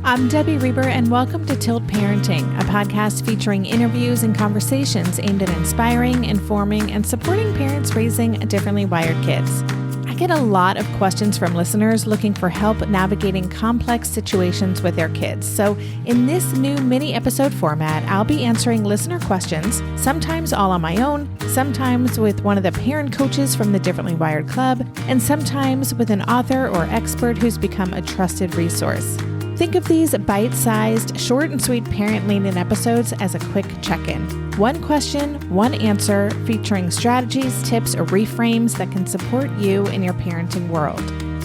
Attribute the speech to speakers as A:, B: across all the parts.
A: I'm Debbie Reber, and welcome to Tilt Parenting, a podcast featuring interviews and conversations aimed at inspiring, informing, and supporting parents raising differently wired kids. I get a lot of questions from listeners looking for help navigating complex situations with their kids. So in this new mini episode format, I'll be answering listener questions, sometimes all on my own, sometimes with one of the parent coaches from the Differently Wired Club, and sometimes with an author or expert who's become a trusted resource. Think of these bite-sized, short and sweet parent-leaning episodes as a quick check-in. One question, one answer, featuring strategies, tips, or reframes that can support you in your parenting world.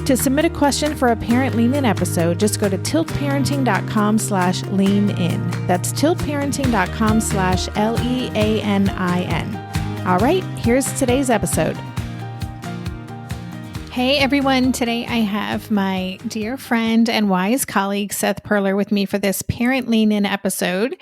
A: To submit a question for a Parent Lean In episode, just go to tiltparenting.com/lean-in. That's tiltparenting.com/LEANIN. All right, here's today's episode. Hey everyone, today I have my dear friend and wise colleague, Seth Perler, with me for this Parent Lean In episode.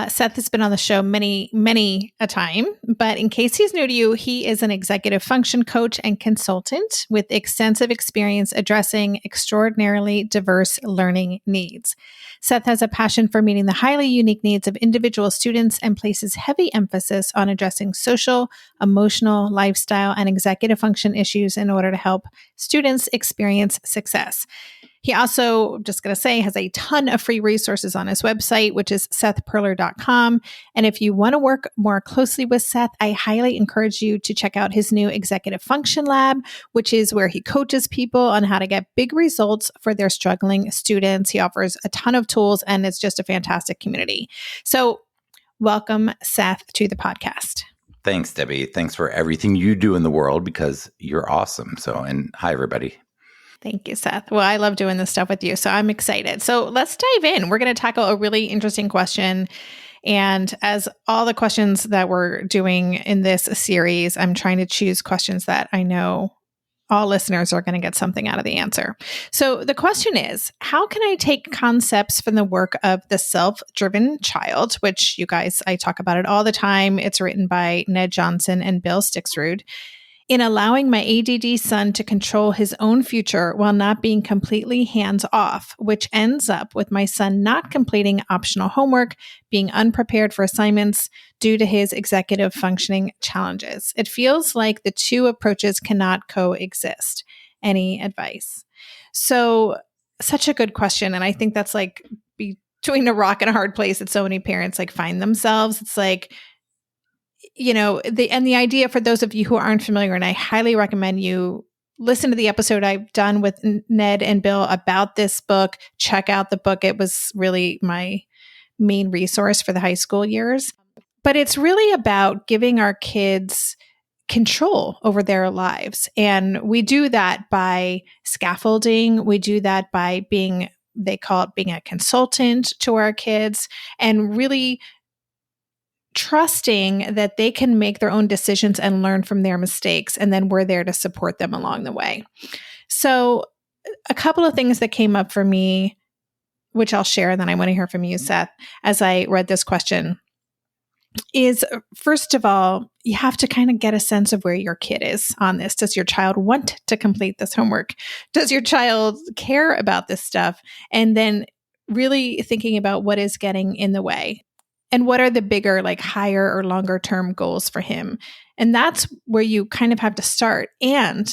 A: Seth has been on the show many a time, but in case he's new to you, he is an executive function coach and consultant with extensive experience addressing extraordinarily diverse learning needs. Seth has a passion for meeting the highly unique needs of individual students and places heavy emphasis on addressing social, emotional, lifestyle, and executive function issues in order to help students experience success. He also, just going to say, has a ton of free resources on his website, which is sethperler.com. And if you want to work more closely with Seth, I highly encourage you to check out his new Executive Function Lab, which is where he coaches people on how to get big results for their struggling students. He offers a ton of tools, and it's just a fantastic community. So welcome, Seth, to the podcast.
B: Thanks, Debbie. Thanks for everything you do in the world because you're awesome. And hi, everybody.
A: Thank you, Seth. Well, I love doing this stuff with you, so I'm excited. So let's dive in. We're going to tackle a really interesting question. And as all the questions that we're doing in this series, I'm trying to choose questions that I know all listeners are going to get something out of the answer. So the question is, how can I take concepts from the work of the self-driven child, which you guys, I talk about it all the time. It's written by Ned Johnson and Bill Stixrud, in allowing my ADD son to control his own future while not being completely hands-off, which ends up with my son not completing optional homework, being unprepared for assignments due to his executive functioning challenges. It feels like the two approaches cannot coexist. Any advice? So, such a good question. And I think that's like between a rock and a hard place that so many parents like find themselves. It's like, you know, the idea for those of you who aren't familiar, and I highly recommend you listen to the episode I've done with Ned and Bill about this book. Check out the book. It was really my main resource for the high school years. But it's really about giving our kids control over their lives. And we do that by scaffolding. We do that by they call it being a consultant to our kids, and really trusting that they can make their own decisions and learn from their mistakes. And then we're there to support them along the way. So a couple of things that came up for me, which I'll share, and then I want to hear from you, Seth, as I read this question, is first of all, you have to kind of get a sense of where your kid is on this. Does your child want to complete this homework? Does your child care about this stuff? And then really thinking about what is getting in the way. And what are the bigger, like higher or longer term goals for him? And that's where you kind of have to start. And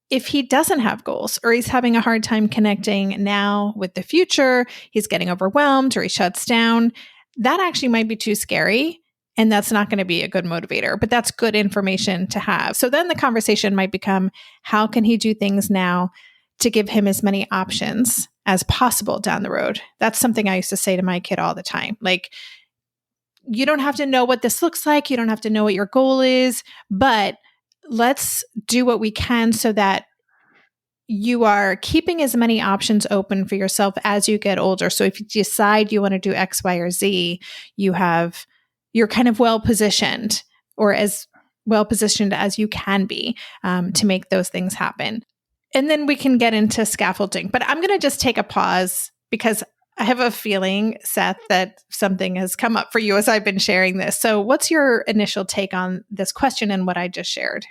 A: if he doesn't have goals, or he's having a hard time connecting now with the future, he's getting overwhelmed or he shuts down, that actually might be too scary. And that's not going to be a good motivator, but that's good information to have. So then the conversation might become, how can he do things now to give him as many options as possible down the road? That's something I used to say to my kid all the time. Like, you don't have to know what this looks like. You don't have to know what your goal is, but let's do what we can so that you are keeping as many options open for yourself as you get older. So if you decide you want to do X, Y, or Z, you're kind of well-positioned, or as well-positioned as you can be to make those things happen. And then we can get into scaffolding. But I'm going to just take a pause because I have a feeling, Seth, that something has come up for you as I've been sharing this. So what's your initial take on this question and what I just shared?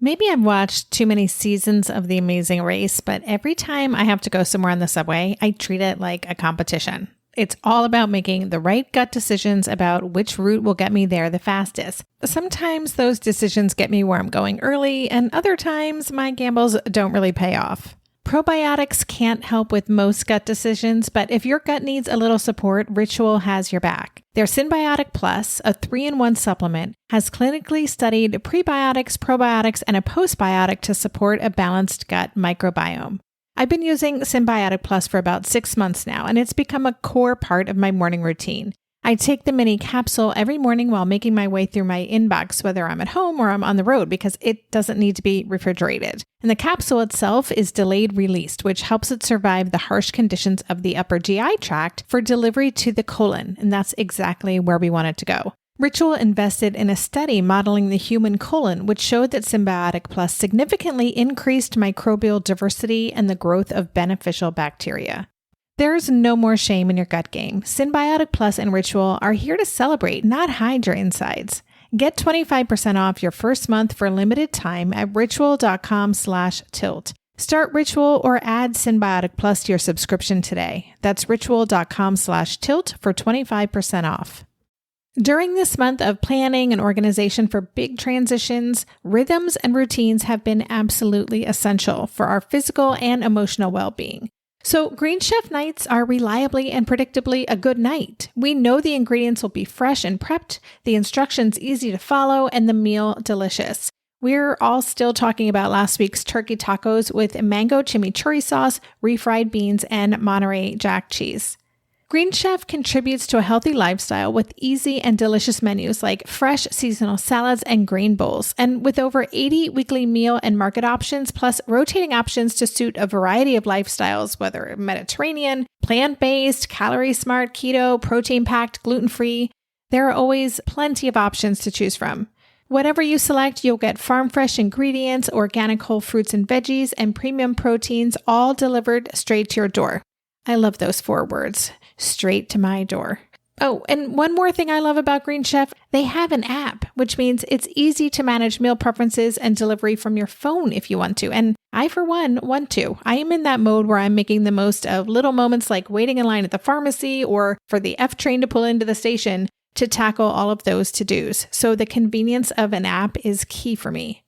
A: Maybe I've watched too many seasons of The Amazing Race, but every time I have to go somewhere on the subway, I treat it like a competition. It's all about making the right gut decisions about which route will get me there the fastest. Sometimes those decisions get me where I'm going early, and other times my gambles don't really pay off. Probiotics can't help with most gut decisions, but if your gut needs a little support, Ritual has your back. Their Synbiotic Plus, a 3-in-1 supplement, has clinically studied prebiotics, probiotics, and a postbiotic to support a balanced gut microbiome. I've been using Synbiotic Plus for about 6 months now, and it's become a core part of my morning routine. I take the mini capsule every morning while making my way through my inbox, whether I'm at home or I'm on the road, because it doesn't need to be refrigerated. And the capsule itself is delayed released, which helps it survive the harsh conditions of the upper GI tract for delivery to the colon, and that's exactly where we want it to go. Ritual invested in a study modeling the human colon, which showed that Synbiotic Plus significantly increased microbial diversity and the growth of beneficial bacteria. There's no more shame in your gut game. Synbiotic Plus and Ritual are here to celebrate, not hide your insides. Get 25% off your first month for a limited time at ritual.com/tilt. Start Ritual or add Synbiotic Plus to your subscription today. That's ritual.com/tilt for 25% off. During this month of planning and organization for big transitions, rhythms and routines have been absolutely essential for our physical and emotional well-being. So Green Chef nights are reliably and predictably a good night. We know the ingredients will be fresh and prepped, the instructions easy to follow, and the meal delicious. We're all still talking about last week's turkey tacos with mango chimichurri sauce, refried beans, and Monterey Jack cheese. Green Chef contributes to a healthy lifestyle with easy and delicious menus like fresh seasonal salads and grain bowls, and with over 80 weekly meal and market options, plus rotating options to suit a variety of lifestyles, whether Mediterranean, plant-based, calorie-smart, keto, protein-packed, gluten-free. There are always plenty of options to choose from. Whatever you select, you'll get farm-fresh ingredients, organic whole fruits and veggies, and premium proteins, all delivered straight to your door. I love those 4 words. Straight to my door. Oh, and one more thing I love about Green Chef, they have an app, which means it's easy to manage meal preferences and delivery from your phone if you want to. And I, for one, want to. I am in that mode where I'm making the most of little moments like waiting in line at the pharmacy or for the F train to pull into the station to tackle all of those to-dos. So the convenience of an app is key for me.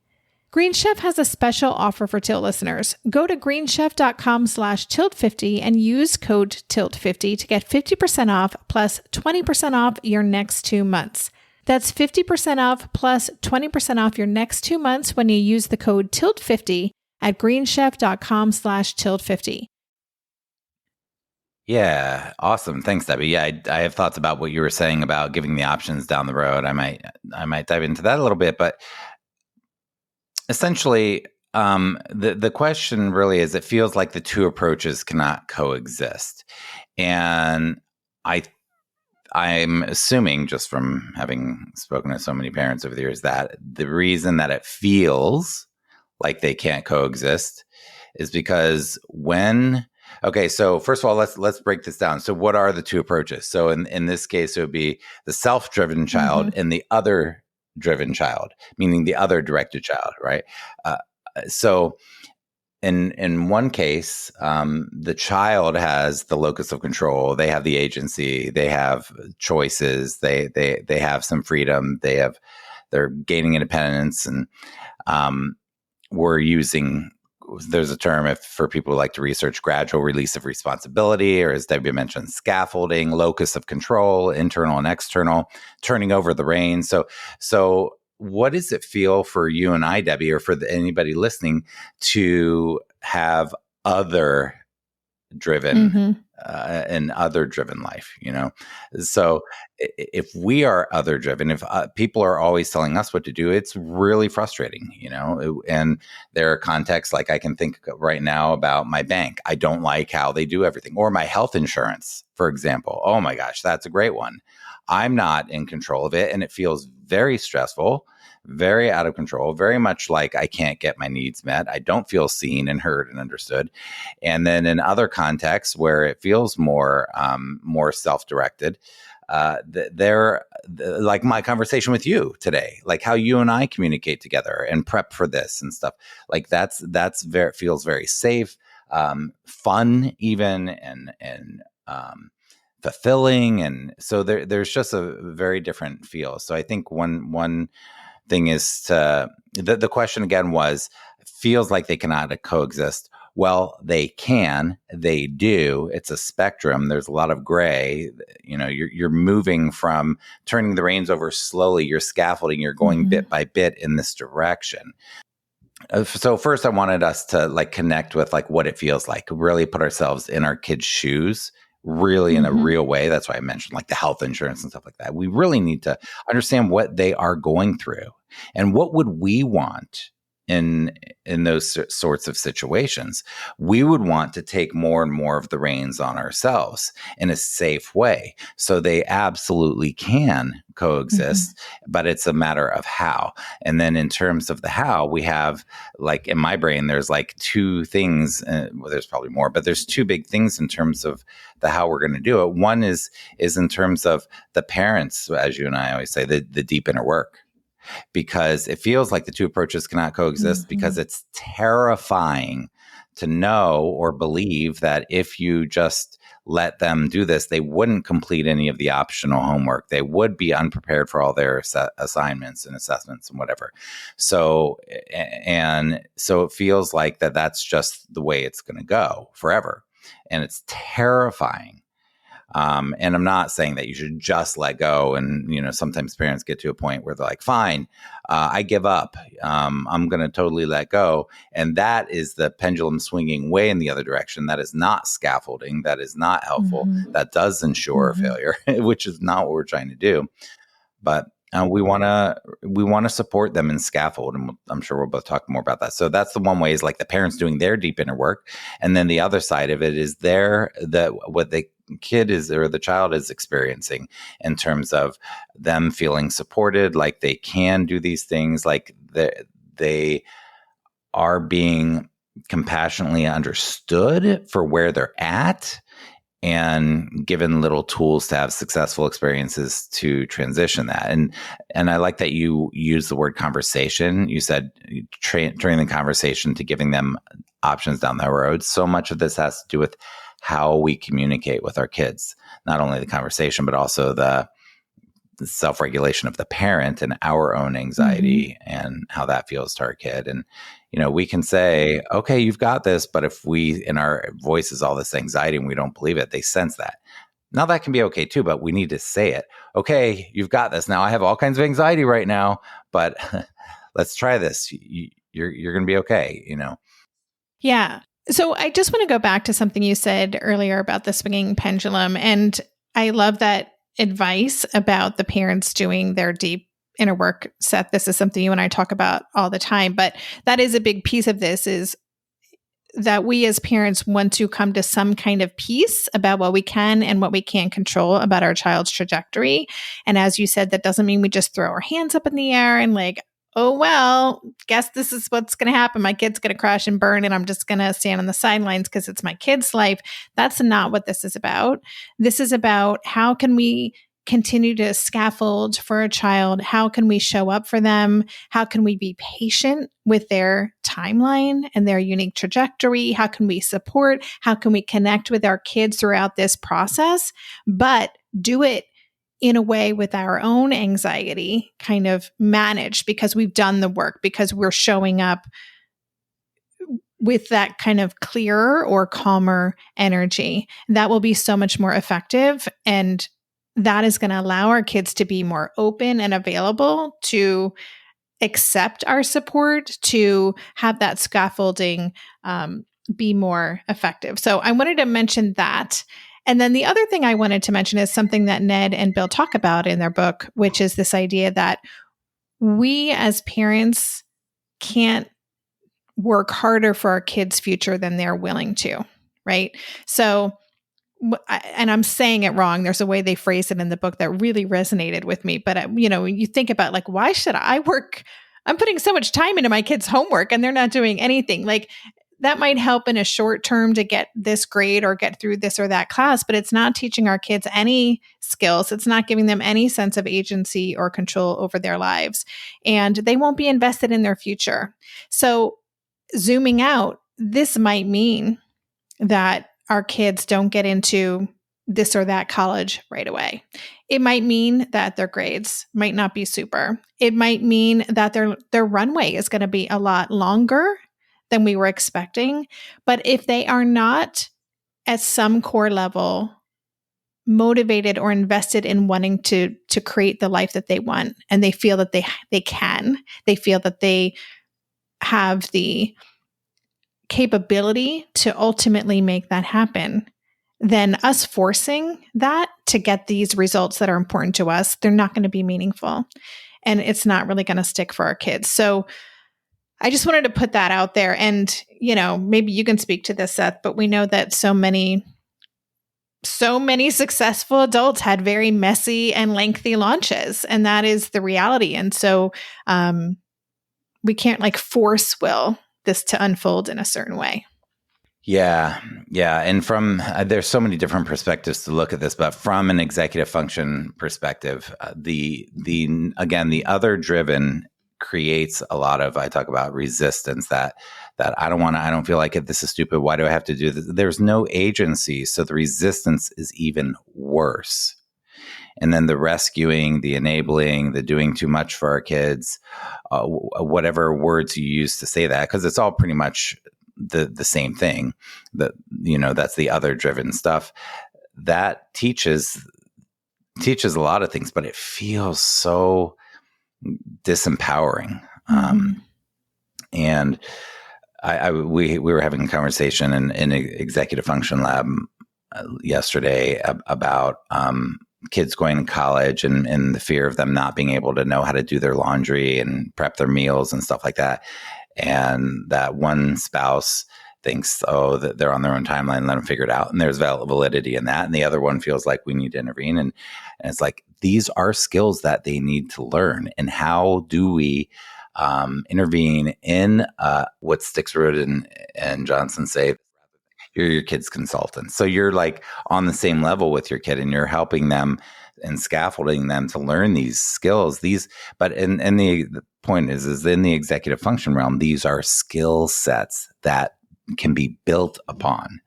A: Green Chef has a special offer for Tilt listeners. Go to greenchef.com/tilt50 and use code TILT50 to get 50% off plus 20% off your next 2 months. That's 50% off plus 20% off your next 2 months when you use the code TILT50 at greenchef.com/tilt50.
B: Yeah, awesome. Thanks, Debbie. Yeah, I have thoughts about what you were saying about giving the options down the road. I might dive into that a little bit, but essentially, the question really is, it feels like the two approaches cannot coexist. And I'm assuming, just from having spoken to so many parents over the years, that the reason that it feels like they can't coexist is because so first of all, let's break this down. So what are the two approaches? So in this case, it would be the self-driven child and the other driven child, meaning the other directed child, right? So in one case, the child has the locus of control. They have the agency. They have choices. They have some freedom. They're gaining independence, and we're using. There's a term for people who like to research gradual release of responsibility, or as Debbie mentioned, scaffolding, locus of control, internal and external, turning over the reins. So what does it feel for you and I, Debbie, or for anybody listening, to have other driven an other driven life, So if we are other driven, if people are always telling us what to do, it's really frustrating, and there are contexts, like I can think right now about my bank. I don't like how they do everything, or my health insurance, for example. Oh my gosh, that's a great one. I'm not in control of it, and it feels very stressful, very out of control, very much like I can't get my needs met. I don't feel seen and heard and understood. And then in other contexts where it feels more self-directed, they're like my conversation with you today, like how you and I communicate together and prep for this and stuff. Like that's very, feels very safe, fun even, and fulfilling. And so there's just a very different feel. So I think one thing is the question again was, feels like they cannot coexist. Well, they can, they do. It's a spectrum. There's a lot of gray. You're moving from turning the reins over slowly. You're scaffolding. You're going bit by bit in this direction. So first, I wanted us to like connect with like what it feels like, really put ourselves in our kids' shoes, really in a real way. That's why I mentioned like the health insurance and stuff like that. We really need to understand what they are going through and what would we want in those sorts of situations. We would want to take more and more of the reins on ourselves in a safe way. So they absolutely can coexist, but it's a matter of how. And then in terms of the how, we have like in my brain, there's like two things, well, there's probably more, but there's two big things in terms of the how we're going to do it. One is in terms of the parents, as you and I always say, the deep inner work. Because it feels like the two approaches cannot coexist because it's terrifying to know or believe that if you just let them do this, they wouldn't complete any of the optional homework. They would be unprepared for all their assignments and assessments and whatever. So it feels like that's just the way it's going to go forever. And it's terrifying. And I'm not saying that you should just let go. And, sometimes parents get to a point where they're like, fine, I give up. I'm going to totally let go. And that is the pendulum swinging way in the other direction. That is not scaffolding. That is not helpful. That does ensure failure, which is not what we're trying to do. But we want to support them in scaffold, and I'm sure we'll both talk more about that. So that's the one way, is like the parents doing their deep inner work, and then the other side of it is what the kid is or the child is experiencing in terms of them feeling supported, like they can do these things, like they are being compassionately understood for where they're at, and given little tools to have successful experiences to transition that. And I like that you use the word conversation. You said train the conversation to giving them options down the road. So much of this has to do with how we communicate with our kids, not only the conversation, but also the self-regulation of the parent and our own anxiety and how that feels to our kid. And we can say, okay, you've got this, but if we, in our voice is all this anxiety and we don't believe it, they sense that. Now that can be okay too, but we need to say it. Okay, you've got this. Now I have all kinds of anxiety right now, but let's try this. You're going to be okay,
A: Yeah. So I just want to go back to something you said earlier about the swinging pendulum. And I love that advice about the parents doing their deep inner work. Seth, this is something you and I talk about all the time, but that is a big piece of this, is that we as parents want to come to some kind of peace about what we can and what we can't control about our child's trajectory. And as you said, that doesn't mean we just throw our hands up in the air and like, oh, well, guess this is what's going to happen. My kid's going to crash and burn, and I'm just going to stand on the sidelines because it's my kid's life. That's not what this is about. This is about how can we continue to scaffold for a child? How can we show up for them? How can we be patient with their timeline and their unique trajectory? How can we support? How can we connect with our kids throughout this process, but do it in a way with our own anxiety kind of managed, because we've done the work, because we're showing up with that kind of clearer or calmer energy. That will be so much more effective. And that is going to allow our kids to be more open and available to accept our support, to have that scaffolding be more effective. So I wanted to mention that. And then the other thing I wanted to mention is something that Ned and Bill talk about in their book, which is this idea that we as parents can't work harder for our kids' future than they're willing to, right? So, and I'm saying it wrong. There's a way they phrase it in the book that really resonated with me. But, you think about like, why should I work? I'm putting so much time into my kids' homework and they're not doing anything. Like, that might help in a short term to get this grade or get through this or that class, but it's not teaching our kids any skills. It's not giving them any sense of agency or control over their lives, and they won't be invested in their future. So zooming out, this might mean that our kids don't get into this or that college right away. It might mean that their grades might not be super. It might mean that their runway is going to be a lot longer than we were expecting. But if they are not at some core level motivated or invested in wanting to create the life that they want, and they feel that they feel that they have the capability to ultimately make that happen, then us forcing that to get these results that are important to us, they're not going to be meaningful. And it's not really going to stick for our kids. So I just wanted to put that out there. And, maybe you can speak to this, Seth, but we know that so many successful adults had very messy and lengthy launches, and that is the reality. And so we can't force will this to unfold in a certain way.
B: Yeah. And from there's so many different perspectives to look at this, but from an executive function perspective, the other driven creates a lot of, I talk about resistance that I don't feel like it. This is stupid. Why do I have to do this? There's no agency. So the resistance is even worse. And then the rescuing, the enabling, the doing too much for our kids, whatever words you use to say that, because it's all pretty much the same thing. That's the other driven stuff that teaches a lot of things, but it feels so disempowering. And we were having a conversation in an executive function lab yesterday about kids going to college and the fear of them not being able to know how to do their laundry and prep their meals and stuff like that. And that one spouse thinks, that they're on their own timeline, let them figure it out. And there's validity in that. And the other one feels like we need to intervene. And it's like, these are skills that they need to learn. And how do we intervene in what Stixrud and Johnson say? You're your kid's consultant. So you're on the same level with your kid, and you're helping them and scaffolding them to learn these skills. But the point is in the executive function realm, these are skill sets that can be built upon.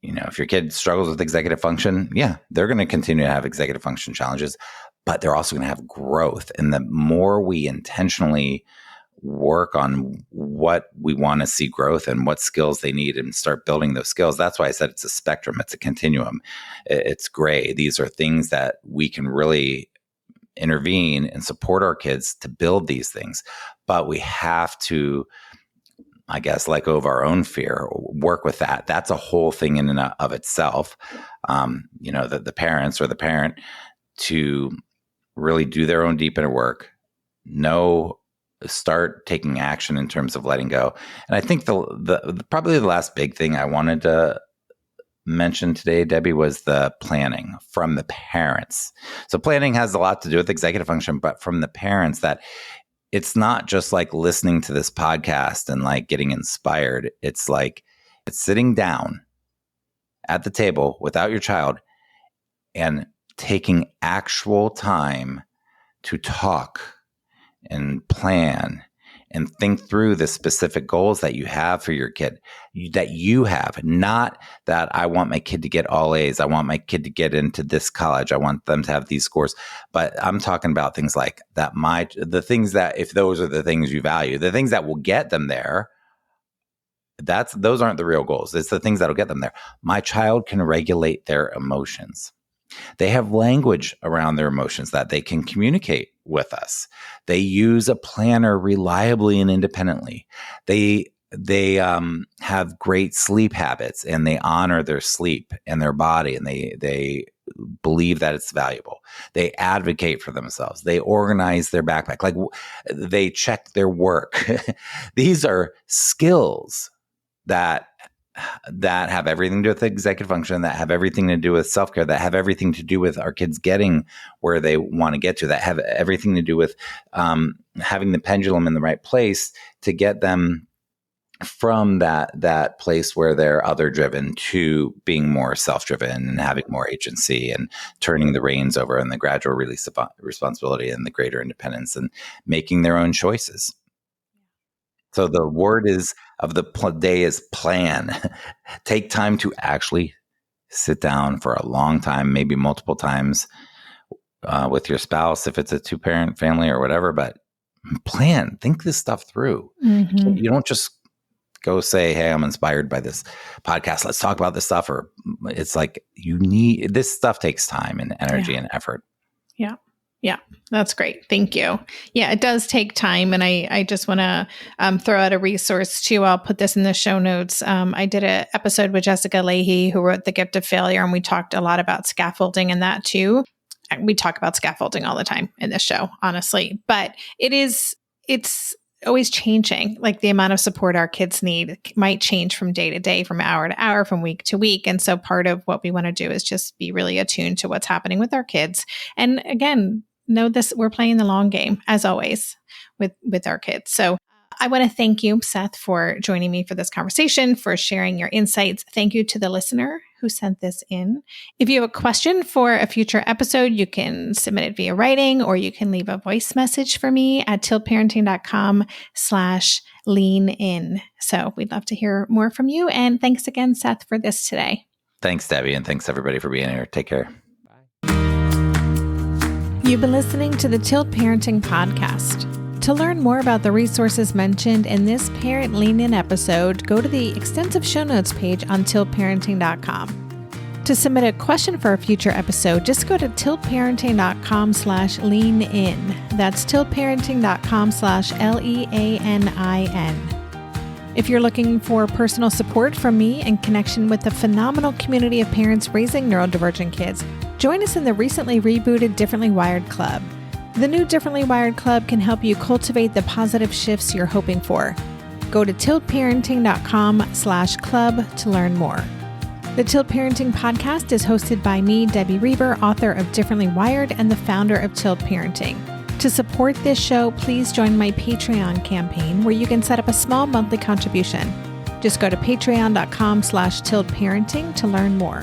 B: If your kid struggles with executive function, they're going to continue to have executive function challenges, but they're also going to have growth. And the more we intentionally work on what we want to see growth and what skills they need and start building those skills. That's why I said it's a spectrum. It's a continuum. It's gray. These are things that we can really intervene and support our kids to build these things. But we have to, I guess, let go of our own fear, work with that. That's a whole thing in and of itself. The parents or the parent to really do their own deep inner work, start taking action in terms of letting go. And I think the probably the last big thing I wanted to mention today, Debbie, was the planning from the parents. So planning has a lot to do with executive function, but from the parents, that it's not just listening to this podcast and getting inspired. It's sitting down at the table without your child and taking actual time to talk and plan and think through the specific goals that you have for your kid, that you have. Not that I want my kid to get all A's. I want my kid to get into this college. I want them to have these scores. But I'm talking about things like that. The things that, if those are the things you value, the things that will get them there, those aren't the real goals. It's the things that'll get them there. My child can regulate their emotions. They have language around their emotions that they can communicate with us. They use a planner reliably and independently. They have great sleep habits, and they honor their sleep and their body, and they believe that it's valuable. They advocate for themselves. They organize their backpack. They check their work. These are skills that have everything to do with executive function, that have everything to do with self-care, that have everything to do with our kids getting where they want to get to, that have everything to do with having the pendulum in the right place to get them from that place where they're other driven to being more self-driven and having more agency and turning the reins over, and the gradual release of responsibility and the greater independence and making their own choices. So the word of the day is plan. Take time to actually sit down for a long time, maybe multiple times with your spouse if it's a 2-parent family or whatever, but plan, think this stuff through.
A: Mm-hmm.
B: You don't just go say, hey, I'm inspired by this podcast, let's talk about this stuff. Or it's like, this stuff takes time and energy and effort.
A: Yeah. Yeah, that's great. Thank you. Yeah, it does take time. And I just want to throw out a resource too. I'll put this in the show notes. I did an episode with Jessica Leahy, who wrote The Gift of Failure, and we talked a lot about scaffolding and that too. We talk about scaffolding all the time in this show, honestly, but it's always changing. Like the amount of support our kids need might change from day to day, from hour to hour, from week to week. And so part of what we want to do is just be really attuned to what's happening with our kids. And again, know this, we're playing the long game as always with our kids. So I want to thank you, Seth, for joining me for this conversation, for sharing your insights. Thank you to the listener who sent this in. If you have a question for a future episode, you can submit it via writing, or you can leave a voice message for me at tiltparenting.com/lean-in. So we'd love to hear more from you. And thanks again, Seth, for this today.
B: Thanks, Debbie. And thanks everybody for being here. Take care.
A: You've been listening to the Tilt Parenting Podcast. To learn more about the resources mentioned in this Parent Lean In episode, go to the extensive show notes page on tiltparenting.com. To submit a question for a future episode, just go to tiltparenting.com/lean-in. That's tiltparenting.com/leanin. If you're looking for personal support from me in connection with the phenomenal community of parents raising neurodivergent kids, join us in the recently rebooted Differently Wired Club. The new Differently Wired Club can help you cultivate the positive shifts you're hoping for. Go to tiltparenting.com/club to learn more. The Tilt Parenting Podcast is hosted by me, Debbie Reber, author of Differently Wired and the founder of Tilt Parenting. To support this show, please join my Patreon campaign, where you can set up a small monthly contribution. Just go to patreon.com/tiltparenting to learn more.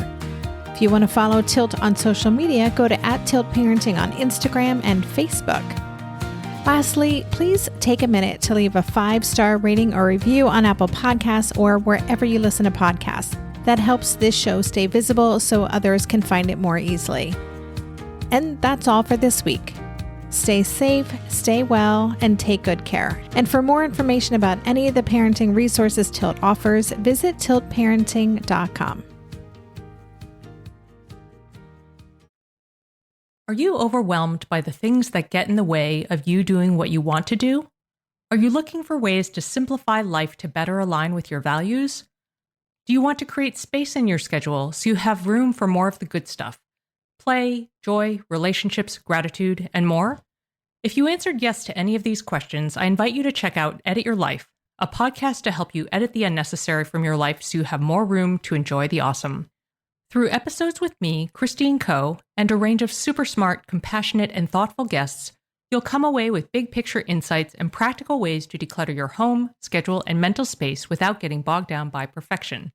A: If you want to follow Tilt on social media, go to @tiltparenting on Instagram and Facebook. Lastly, please take a minute to leave a 5-star rating or review on Apple Podcasts or wherever you listen to podcasts. That helps this show stay visible so others can find it more easily. And that's all for this week. Stay safe, stay well, and take good care. And for more information about any of the parenting resources Tilt offers, visit tiltparenting.com.
C: Are you overwhelmed by the things that get in the way of you doing what you want to do? Are you looking for ways to simplify life to better align with your values? Do you want to create space in your schedule so you have room for more of the good stuff? Play, joy, relationships, gratitude, and more? If you answered yes to any of these questions, I invite you to check out Edit Your Life, a podcast to help you edit the unnecessary from your life so you have more room to enjoy the awesome. Through episodes with me, Christine Coe, and a range of super smart, compassionate, and thoughtful guests, you'll come away with big picture insights and practical ways to declutter your home, schedule, and mental space without getting bogged down by perfection.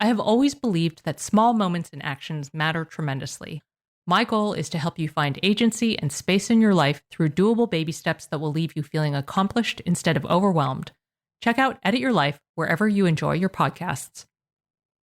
C: I have always believed that small moments and actions matter tremendously. My goal is to help you find agency and space in your life through doable baby steps that will leave you feeling accomplished instead of overwhelmed. Check out Edit Your Life wherever you enjoy your podcasts.